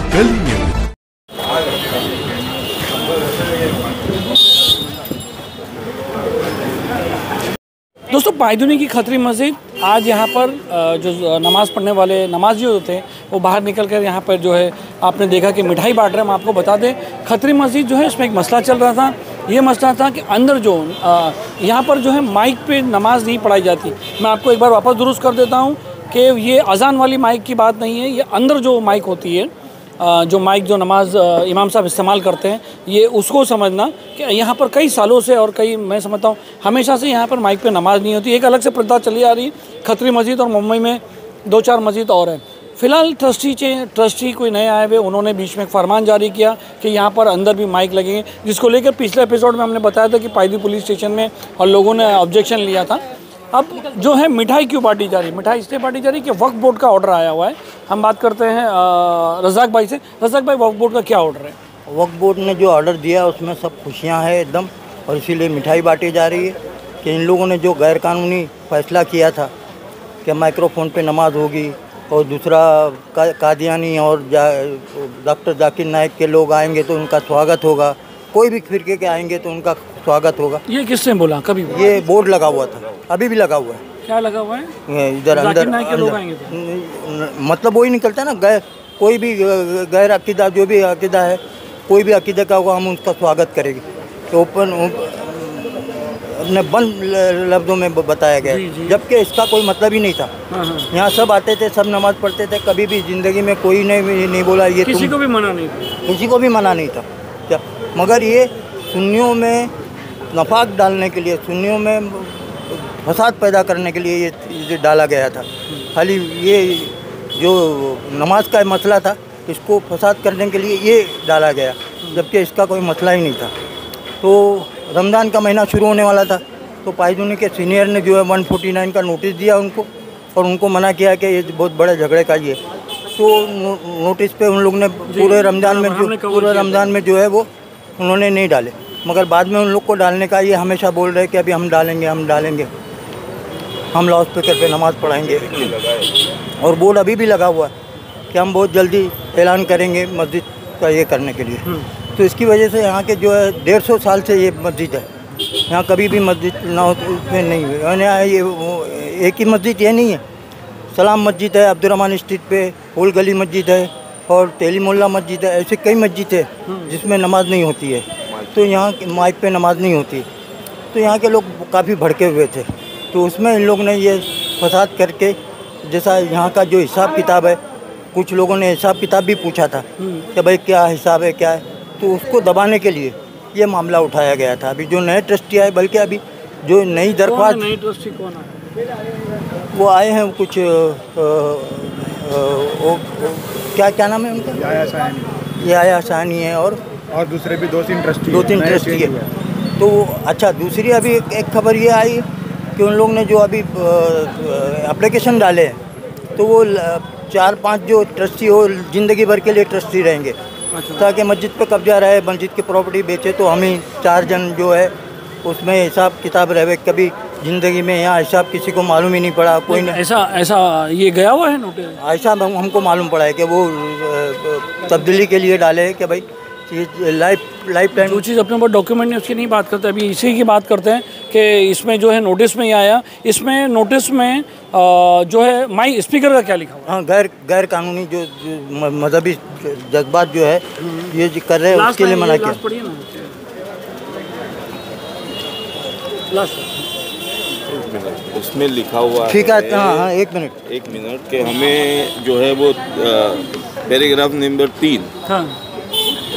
कल न्यूज। दोस्तों, पायदुनी की खतरी मस्जिद आज यहाँ पर जो नमाज़ पढ़ने वाले नमाजी होते हैं वो बाहर निकल कर यहाँ पर जो है आपने देखा कि मिठाई बांट रहे हैं। हम आपको बता दें, खतरी मस्जिद जो है इसमें एक मसला चल रहा था। ये मसला था कि अंदर जो यहाँ पर जो है माइक पे नमाज नहीं पढ़ाई जाती। मैं आपको एक बार वापस दुरुस्त कर देता हूँ कि ये अजान वाली माइक की बात नहीं है। ये अंदर जो माइक होती है, जो माइक जो नमाज इमाम साहब इस्तेमाल करते हैं, ये उसको समझना कि यहाँ पर कई सालों से और कई मैं समझता हूँ हमेशा से यहाँ पर माइक पे नमाज नहीं होती। एक अलग से प्रथा चली आ रही खतरी मस्जिद, और मुंबई में 2-4 मस्जिद और हैं। फ़िलहाल ट्रस्टी कोई नए आए हुए, उन्होंने बीच में एक फरमान जारी किया कि यहाँ पर अंदर भी माइक लगेंगे, जिसको लेकर पिछले एपिसोड में हमने बताया था कि पायदी पुलिस स्टेशन में और लोगों ने ऑब्जेक्शन लिया था। अब जो है मिठाई क्यों बांटी जा रही, मिठाई इसलिए बांटी जा रही कि वक्फ बोर्ड का ऑर्डर आया हुआ है। हम बात करते हैं रज़ाक भाई से। रज़ाक भाई, वक्फ बोर्ड का क्या ऑर्डर है? वक्फ बोर्ड ने जो ऑर्डर दिया उसमें सब खुशियां हैं एकदम, और इसीलिए मिठाई बांटी जा रही है कि इन लोगों ने जो गैरकानूनी फैसला किया था कि माइक्रोफोन पे नमाज होगी, और दूसरा कादियानी और डॉक्टर जाकिर नाइक के लोग आएंगे तो उनका स्वागत होगा, कोई भी फिरके के आएंगे तो उनका स्वागत होगा। ये किसने बोला? कभी ये बोर्ड लगा हुआ था, अभी भी लगा हुआ है। क्या लगा हुआ है? इधर अंदर लोग आएंगे तो? मतलब वही निकलता है ना, कोई भी गैर अकीदा, जो भी अकीदा है, कोई भी अकीदा का होगा, हम उसका स्वागत करेंगे। तो अपने बंद लफ्ज़ों में बताया गया, जबकि इसका कोई मतलब ही नहीं था। यहाँ सब आते थे, सब नमाज पढ़ते थे, कभी भी ज़िंदगी में कोई नहीं बोला ये किसी को भी मना नहीं था, किसी को भी मना नहीं था क्या। मगर ये सुन्नियों में नफाक डालने के लिए, सुन्नियों में फसाद पैदा करने के लिए ये डाला गया था। खाली ये जो नमाज का मसला था, इसको फसाद करने के लिए ये डाला गया, जबकि इसका कोई मसला ही नहीं था। तो रमज़ान का महीना शुरू होने वाला था, तो पायदुनी के सीनियर ने जो है 149 का नोटिस दिया उनको, और उनको मना किया कि ये बहुत बड़े झगड़े का ये। तो नोटिस पे उन लोग ने पूरे रमज़ान में जो है वो उन्होंने नहीं डाले, मगर बाद में उन लोग को डालने का ये हमेशा बोल रहे कि अभी हम डालेंगे, हम लाउड स्पीकर पे नमाज़ पढ़ाएंगे। और बोर्ड अभी भी लगा हुआ है कि हम बहुत जल्दी ऐलान करेंगे मस्जिद का ये करने के लिए। तो इसकी वजह से यहाँ के जो है 150 साल से ये मस्जिद है, यहाँ कभी भी मस्जिद ना हो उसमें नहीं हुई। ये एक ही मस्जिद ये नहीं है, सलाम मस्जिद है, अब्दुर्रहमान स्ट्रीट पे होल गली मस्जिद है, और तेली मोहल्ला मस्जिद है। ऐसे कई मस्जिद है जिसमें नमाज नहीं होती है। तो यहाँ माइक पे नमाज नहीं होती, तो यहाँ के लोग काफ़ी भड़के हुए थे। तो उसमें इन लोग ने ये फसाद करके, जैसा यहाँ का जो हिसाब किताब है, कुछ लोगों ने हिसाब किताब भी पूछा था कि भाई क्या हिसाब है, क्या है, तो उसको दबाने के लिए ये मामला उठाया गया था। अभी जो नए ट्रस्टी आए, बल्कि अभी जो नई दरख्वास्त, नए ट्रस्टी कौन है? वो आए हैं कुछ क्या नाम है उनका? याया सानी है, और दूसरे भी 2-3 ट्रस्टी है। तो अच्छा, दूसरी अभी एक खबर ये आई कि उन लोग ने जो अभी एप्लीकेशन डाले हैं, तो वो 4-5 जो ट्रस्टी हो ज़िंदगी भर के लिए ट्रस्टी रहेंगे। अच्छा। ताकि मस्जिद पे कब्जा रहे, मस्जिद की प्रॉपर्टी बेचे, तो हम ही 4 जन जो है उसमें हिसाब किताब रहे। कभी ज़िंदगी में यहाँ हिसाब किसी को मालूम ही नहीं पड़ा, कोई नहीं। ऐसा ये गया हुआ है नोटिस? ऐसा हमको मालूम पड़ा है कि वो तब्दीली के लिए डाले हैं कि भाई लाइफ टाइम। जो चीज़ अपने ऊपर डॉक्यूमेंट नहीं, उसकी नहीं बात करते, अभी इसी की बात करते हैं कि इसमें जो है नोटिस में ही आया, इसमें नोटिस में जो है माइक स्पीकर का क्या लिखा हुआ? हाँ, गैर कानूनी जो मजहबी जज्बात जो है ये कर रहे हैं, उसके लिए मना किया। इसमें लिखा हुआ है, ठीक है, हाँ, एक मिनट कि हमें जो है वो पैराग्राफ नंबर 3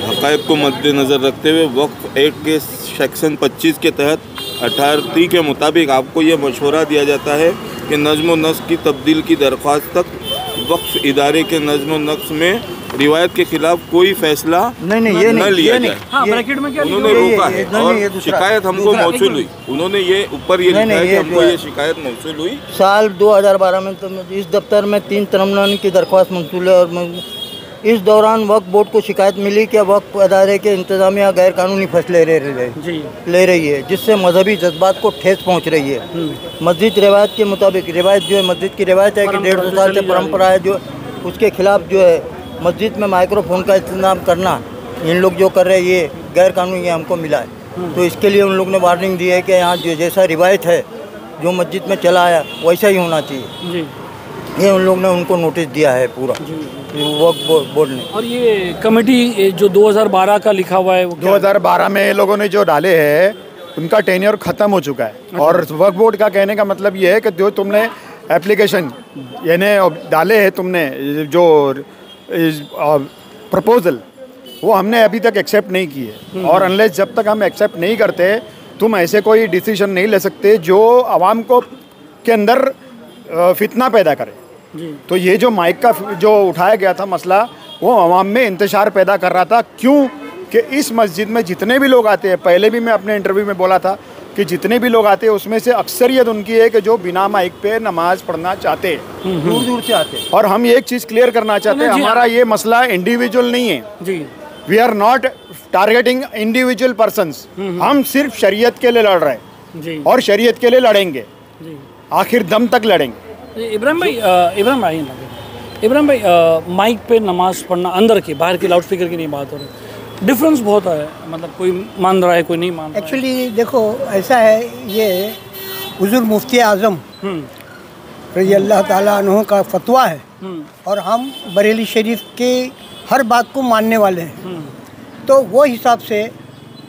हक़ाइक़ को मद्देनज़र रखते हुए वक्फ एक्ट के सेक्शन 25 के तहत 18 के मुताबिक आपको ये मशवरा दिया जाता है कि नज़्म व नस्क़ की तब्दील की दरख्वास्त तक वक्फ इदारे के नज़्म व नस्क़ में रिवायत के खिलाफ कोई फैसला न लिया जाए। उन्होंने रोका है, और शिकायत हमको मौसूल हुई। उन्होंने ये ऊपर ये लिखा है कि हमको ये शिकायत मौसूल हुई साल 2012 में। तो इस दफ्तर में 3 तरमीम की दरख्वास्त मंसूल है, और इस दौरान वक्फ बोर्ड को शिकायत मिली कि वक्फ अदारे के इंतजामिया गैर कानूनी फैसले ले रही है, जिससे मजहबी जज्बात को ठेस पहुंच रही है। मस्जिद रिवायत के मुताबिक, रिवायत जो है मस्जिद की रिवायत है कि 150 साल से परंपरा है, जो उसके खिलाफ जो है मस्जिद में माइक्रोफोन का इस्तेमाल करना, इन लोग जो कर रहे हैं ये गैर कानूनी हमको मिला है। तो इसके लिए उन लोग ने वार्निंग दी है कि यहाँ जो जैसा रिवायत है जो मस्जिद में चला आया वैसा ही होना चाहिए जी। ये उन लोग ने उनको नोटिस दिया है पूरा वक्फ बोर्ड ने। और ये कमेटी जो 2012 का लिखा हुआ है वो 2012 में ये लोगों ने जो डाले हैं उनका टेन्योर ख़त्म हो चुका है। और वक्फ बोर्ड का कहने का मतलब ये है कि जो तुमने एप्लीकेशन यानी डाले हैं तुमने जो प्रपोजल वो हमने अभी तक एक्सेप्ट नहीं किए। और अनलेस जब तक हम एक्सेप्ट नहीं करते तुम ऐसे कोई डिसीजन नहीं ले सकते जो आवाम को के अंदर फितना पैदा करे। तो ये जो माइक का जो उठाया गया था मसला वो आवाम में इंतशार पैदा कर रहा था। क्यों कि इस मस्जिद में जितने भी लोग आते हैं, पहले भी मैं अपने इंटरव्यू में बोला था कि जितने भी लोग आते हैं उसमें से अक्सरियत उनकी है कि जो बिना माइक पे नमाज पढ़ना चाहते हैं, दूर दूर से आते हैं। और हम एक चीज़ क्लियर करना चाहते हैं, हमारा ये मसला इंडिविजुअल नहीं है जी। We are not targeting individual persons. हम सिर्फ शरीयत के लिए लड़ रहे हैं जी। और शरीयत के लिए लड़ेंगे जी। आखिर दम तक लड़ेंगे। इब्राहिम भाई इब्राहिम भाई माइक पे नमाज पढ़ना अंदर की, बाहर की लाउड-स्पीकर की नहीं बात हो रही, डिफरेंस बहुत है, मतलब कोई मान रहा है कोई नहीं मान रहा है। एक्चुअली देखो ऐसा है, ये हुजूर मुफ्ती आज़म रज़ी अल्लाह ताला अन्हु का फतवा है और हम बरेली शरीफ के हर बात को मानने वाले हैं। तो वो हिसाब से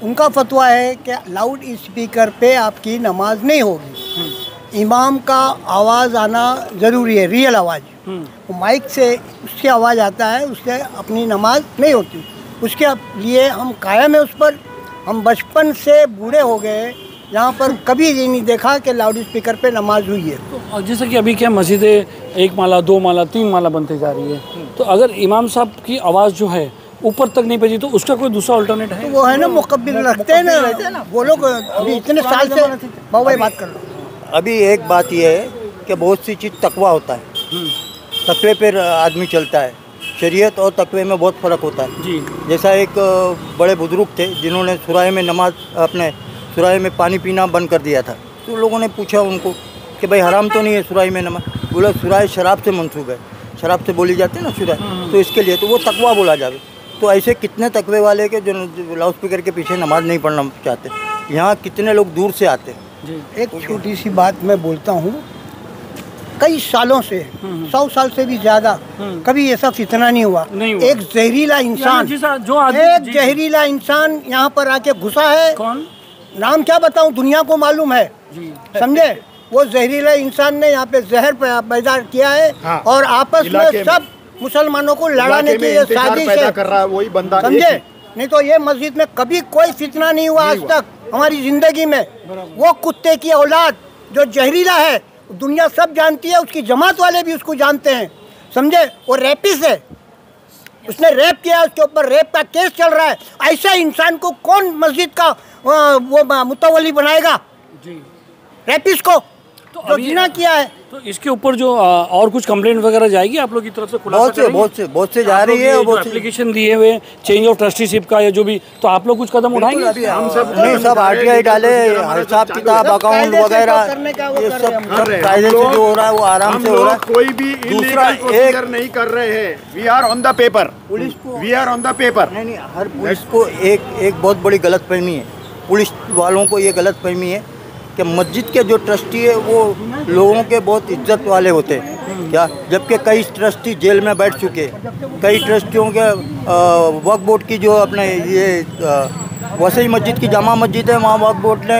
उनका फतवा है कि लाउड स्पीकर पे आपकी नमाज नहीं होगी। इमाम का आवाज़ आना ज़रूरी है, रियल आवाज़। तो माइक से उससे आवाज़ आता है, उससे अपनी नमाज नहीं होती। उसके लिए हम कायम है उस पर। हम बचपन से बूढ़े हो गए, यहाँ पर कभी ये नहीं देखा कि लाउड स्पीकर पे नमाज हुई है। तो जैसे कि अभी क्या मस्जिदें 1 माला 2 माला 3 माला बनती जा रही है, तो अगर इमाम साहब की आवाज़ जो है ऊपर तक नहीं पहुंची तो उसका कोई दूसरा अल्टरनेट है? तो वो है ना, मुकब्बिल रखते हैं ना वो लोग। अभी इतने साल से बाबा बात कर लो। अभी एक बात यह है कि बहुत सी चीज़ तकवा होता है, तकवे पर आदमी चलता है। शरीयत और तकवे में बहुत फ़र्क होता है जी। जैसा एक बड़े बुजुर्ग थे जिन्होंने सुराही में नमाज, अपने सुराही में पानी पीना बंद कर दिया था। तो लोगों ने पूछा उनको कि भाई हराम तो नहीं है सुराही में नमाज? बोला सुराही शराब से मंसूब है, शराब से बोली जाती है ना सुराही, तो इसके लिए तो वो तकवा बोला जावे। तो ऐसे कितने तकवे वाले के जो लाउड स्पीकर के पीछे नमाज नहीं पढ़ना चाहते, यहाँ कितने लोग दूर से आते हैं। एक छोटी सी बात मैं बोलता हूँ, कई सालों से 100 साल से भी ज़्यादा कभी ऐसा फितना नहीं हुआ। एक जहरीला इंसान, एक जहरीला इंसान यहाँ पर आके घुसा है। कौन? नाम क्या बताऊँ, दुनिया को मालूम है, समझे? वो जहरीला इंसान ने यहाँ पे जहर पैदा किया है। हाँ। और आपस में सब मुसलमानों को लड़ाने की ये साजिश है, कर रहा है वही बंदा, समझे? नहीं तो ये मस्जिद में कभी कोई फितना नहीं हुआ आज तक हमारी जिंदगी में। वो कुत्ते की औलाद जो जहरीला है दुनिया सब जानती है, उसकी जमात वाले भी उसको जानते हैं, समझे? वो रैपिस्ट है, उसने रैप किया, उसके ऊपर रैप का केस चल रहा है। ऐसा इंसान को कौन मस्जिद का वो मुतवली बनाएगा? रैपिस्ट को तो जिना किया है। तो इसके ऊपर जो और कुछ कंप्लेंट वगैरह जाएगी आप लोग की तरफ से? बहुत से जा रही है। एप्लीकेशन दिए हुए चेंज ऑफ ट्रस्टीशिप का या जो भी, तो आप लोग कुछ कदम उठाएंगे? हम सब RTI डाले, हिसाब किताब अकाउंट वगैरह ये सब कायदे से जो हो रहा है वो आराम से हो रहा है। कोई भी दूसरा एक नहीं कर रहे हैं। We are on the paper, police को we are on the paper. नहीं, हर पुलिस को एक बहुत बड़ी गलतफहमी है। पुलिस वालों को ये गलतफहमी है कि मस्जिद के जो ट्रस्टी है वो लोगों के बहुत इज्जत वाले होते हैं क्या, जबकि कई ट्रस्टी जेल में बैठ चुके। कई ट्रस्टियों के वक्फ बोर्ड की जो अपने ये वसई मस्जिद की जामा मस्जिद है, वहाँ वक्फ बोर्ड ने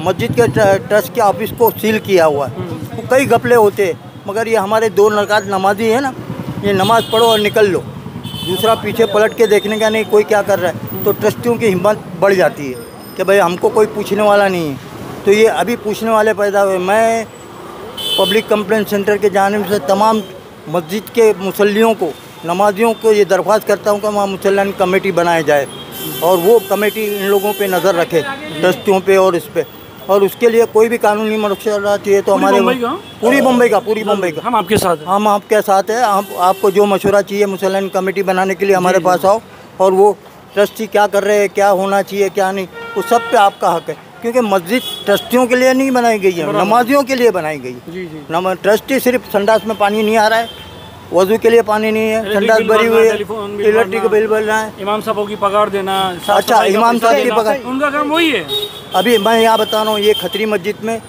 मस्जिद के ट्रस्ट के ऑफिस को सील किया हुआ है। तो कई घपले होते हैं, मगर ये हमारे 2 रकात नमाजी है ना, ये नमाज़ पढ़ो और निकल लो, दूसरा पीछे पलट के देखने का नहीं कोई क्या कर रहा है। तो ट्रस्टियों की हिम्मत बढ़ जाती है कि भाई हमको कोई पूछने वाला नहीं है। तो ये अभी पूछने वाले पैदा हुए। मैं पब्लिक कंप्लेंट सेंटर के जानिब से तमाम मस्जिद के मुसल्लियों को, नमाजियों को ये दरख्वास्त करता हूँ कि वहाँ मुसल्लन कमेटी बनाई जाए और वो कमेटी इन लोगों पे नज़र रखे, ट्रस्टियों पे और इस पे। और उसके लिए कोई भी कानूनी मशवरा चाहिए तो हमारे पूरी मुंबई का हम आपके साथ हैं। हम आपके साथ हैं। आपको जो मशवरा चाहिए मुसल्लन कमेटी बनाने के लिए हमारे पास आओ, और वो ट्रस्टी क्या कर रहे हैं, क्या होना चाहिए, क्या नहीं, उस सब पे आपका हक है। क्योंकि मस्जिद ट्रस्टियों के लिए नहीं बनाई गई है, नमाजियों के लिए बनाई गई है। ट्रस्टी सिर्फ संडास में पानी नहीं आ रहा है, वजू के लिए पानी नहीं है, संडास भरी हुई है, इलेक्ट्रिक बिल भरना है, इमाम साहबों की पगार देना। अच्छा, इमाम साहब की पगार, उनका काम वही है। अभी मैं यहाँ बता रहा हूँ, ये खतरी मस्जिद में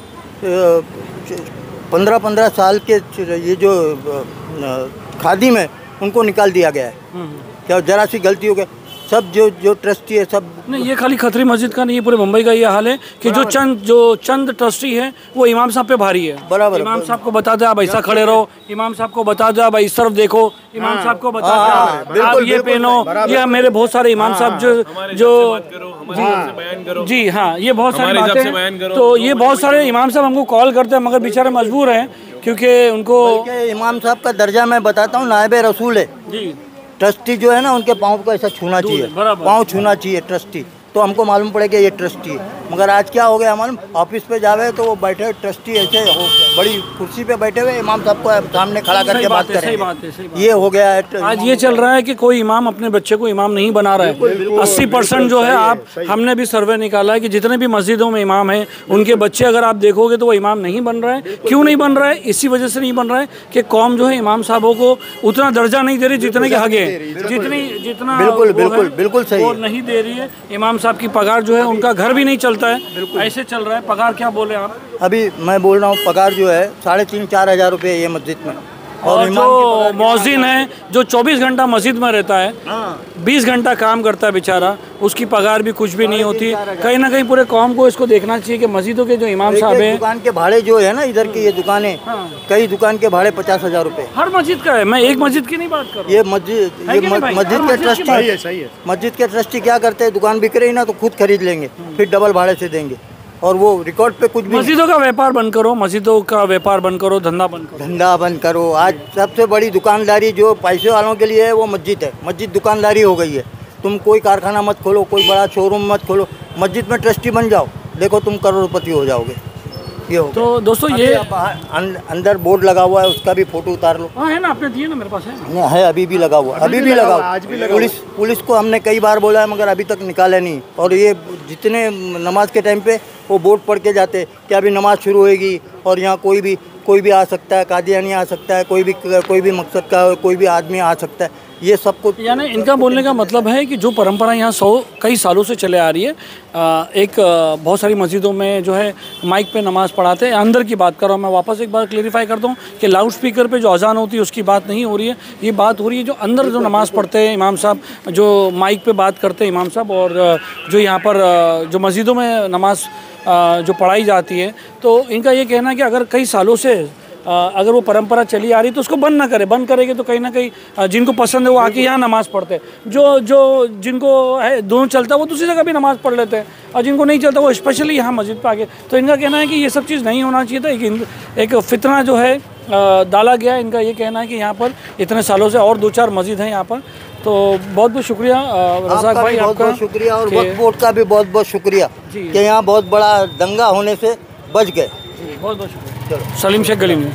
15-15 साल के ये जो खादिम है उनको निकाल दिया गया है। क्या जरा सी गलती हो गई, सब जो ट्रस्टी है सब नहीं, ये खाली खतरी मस्जिद का नहीं, ये पूरे मुंबई का ये हाल है कि जो चंद ट्रस्टी है वो इमाम साहब पे भारी है। बराबर, इमाम साहब को बता दो आप ऐसा खड़े रहो, इमाम साहब को बता दो आप इस तरफ देखो, इमाम साहब को बता दो आप ये पहनो, ये मेरे बहुत सारे इमाम साहब जो जी हाँ, ये बहुत सारी बातें। तो ये बहुत सारे इमाम साहब हमको कॉल करते हैं, मगर बेचारे मजबूर हैं क्योंकि उनको इमाम साहब का दर्जा मैं बताता हूँ, नायब रसूल है जी। ट्रस्टी जो है ना, उनके पाँव को ऐसा छूना चाहिए, पाँव छूना चाहिए ट्रस्टी, तो हमको मालूम पड़ेगा ये ट्रस्टी है। मगर आज क्या हो गया मालूम, ऑफिस पे जावे तो वो बैठे ट्रस्टी ऐसे बड़ी कुर्सी पे बैठे हुए, इमाम साहब को सामने खड़ा करके बात करें, ये हो गया है। आज ये चल रहा है कि कोई इमाम अपने बच्चे को इमाम नहीं बना रहा है। 80% जो है, आप हमने भी सर्वे निकाला है कि जितने भी मस्जिदों में इमाम हैं उनके बच्चे अगर आप देखोगे तो वो इमाम नहीं बन रहा है। क्यों नहीं बन रहा है? इसी वजह से नहीं बन रहा है कि कौम जो है इमाम साहबों को उतना दर्जा नहीं दे रही जितने के हक है, जितना बिल्कुल सही वो नहीं दे रही है। इमाम साहब की पगार जो है, उनका घर भी नहीं चलता है, ऐसे चल रहा है। पगार क्या बोले आप? अभी मैं बोल रहा हूँ, पगार जो है 3,500-4 हज़ार रुपये ये मस्जिद में। और जो मौजिन है जो 24 घंटा मस्जिद में रहता है, 20 घंटा काम करता है बेचारा, उसकी पगार भी कुछ भी नहीं होती। कहीं ना कहीं पूरे कौम को इसको देखना चाहिए कि मस्जिदों के जो इमाम साहब हैं, दुकान के भाड़े जो है ना, इधर की ये दुकानें, कई दुकान के भाड़े 50,000 रुपये हर मस्जिद का है। मैं एक मस्जिद की नहीं बात कर रहा हूँ, ये मस्जिद के ट्रस्टी, मस्जिद के ट्रस्टी क्या करते हैं, दुकान बिक रही ना तो खुद खरीद लेंगे, फिर डबल भाड़े से देंगे, और वो रिकॉर्ड पे कुछ भी। मस्जिदों का व्यापार बंद करो, मस्जिदों का व्यापार बंद करो, धंधा बंद करो। आज सबसे बड़ी दुकानदारी जो पैसे वालों के लिए है वो मस्जिद है। मस्जिद दुकानदारी हो गई है। तुम कोई कारखाना मत खोलो, कोई बड़ा शोरूम मत खोलो, मस्जिद में ट्रस्टी बन जाओ, देखो तुम करोड़पति हो जाओगे। ये हो तो दोस्तों, ये अंदर बोर्ड लगा हुआ है, उसका भी फोटो उतार लो। हाँ है ना, आपने दिए ना, मेरे पास है अभी भी लगा हुआ, अभी भी लगा हुआ। पुलिस को हमने कई बार बोला है, मगर अभी तक निकाले नहीं। और ये जितने नमाज के टाइम पे वो बोर्ड पढ़ के जाते कि अभी नमाज शुरू होगी और यहाँ कोई भी आ सकता है, कादियानी आ सकता है, कोई भी मकसद का कोई भी आदमी आ सकता है। ये सब कुछ, यानी इनका बोलने का मतलब है कि जो परंपरा यहाँ कई सालों से चले आ रही है, बहुत सारी मस्जिदों में जो है माइक पे नमाज़ पढ़ाते हैं। अंदर की बात कर रहा हूँ मैं, वापस एक बार क्लेरिफाई कर दूँ कि लाउड स्पीकर पे जो अजान होती है उसकी बात नहीं हो रही है। ये बात हो रही है जो अंदर जो नमाज़ पढ़ते हैं इमाम साहब, जो माइक पे बात करते हैं इमाम साहब, और जो यहाँ पर जो मस्जिदों में नमाज़ जो पढ़ाई जाती है। तो इनका ये कहना है कि अगर कई सालों से अगर वो परंपरा चली आ रही तो उसको बंद ना करे। बंद करेंगे तो कहीं ना कहीं जिनको पसंद है वो आके यहाँ नमाज़ पढ़ते हैं। जो जिनको है दोनों चलता है वो दूसरी जगह भी नमाज़ पढ़ लेते हैं, और जिनको नहीं चलता वो स्पेशली यहाँ मस्जिद पे आके। तो इनका कहना है कि ये सब चीज़ नहीं होना चाहिए था। एक फितना जो है डाला गया। इनका ये कहना है कि यहाँ पर इतने सालों से और 2-4 मस्जिद हैं यहाँ पर। तो बहुत बहुत शुक्रिया रज़ाक भाई, आपका बहुत शुक्रिया, और वक्फ बोर्ड का भी बहुत बहुत शुक्रिया कि यहाँ बहुत बड़ा दंगा होने से बच गए। बहुत बहुत शुक्रिया। सलीम शेख गली में।